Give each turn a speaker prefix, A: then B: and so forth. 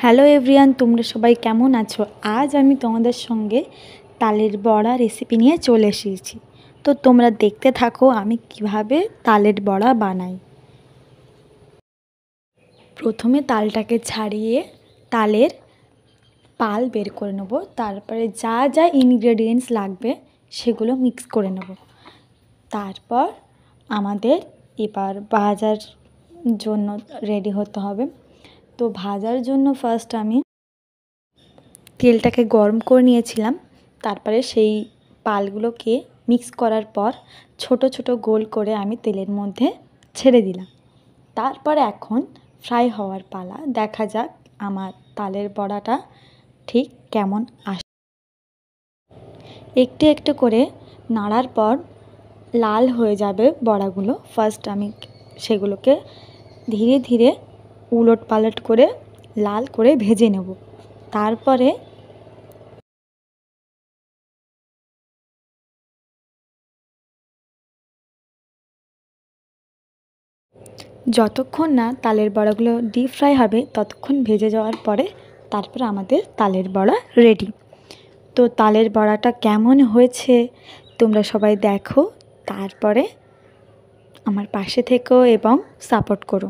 A: Hello everyone, তোমরা সবাই কেমন আছো? আজ আমি তোমাদের সঙ্গে তালের বড়া রেসিপি নিয়ে চলে এসেছি। তো তোমরা দেখতে থাকো আমি কিভাবে তালের বড়া বানাই। প্রথমে তালটাকে ছাড়িয়ে তালের পাল বের করে নেব। তারপরে যা যা ইনগ্রেডিয়েন্টস লাগবে সেগুলো মিক্স করে নেব। তারপর আমাদের এবার ভাজার জন্য রেডি হতে হবে। তো ভাজার জন্য ফার্স্ট আমি তেলটাকে গরম করে নিয়েছিলাম। তারপরে সেই পালগুলোকে মিক্স করার পর ছোট ছোট গোল করে আমি তেলের মধ্যে ছেড়ে দিলাম। তারপর এখন ফ্রাই হওয়ার পালা। দেখা যাক আমার তালের বড়াটা ঠিক কেমন আসে। একটু একটু করে নাড়ার পর লাল হয়ে যাবে বড়াগুলো। ফার্স্ট আমি সেগুলোকে ধীরে ধীরে উলট পালট করে লাল করে ভেজে নেব। তারপরে যতক্ষণ না তালের বড়াগুলো ডিপ ফ্রাই হবে ততক্ষণ ভেজে যাওয়ার পরে তারপর আমাদের তালের বড়া রেডি। তো তালের বড়াটা কেমন হয়েছে তোমরা সবাই দেখো, তারপরে আমার পাশে থেকো এবং সাপোর্ট করো।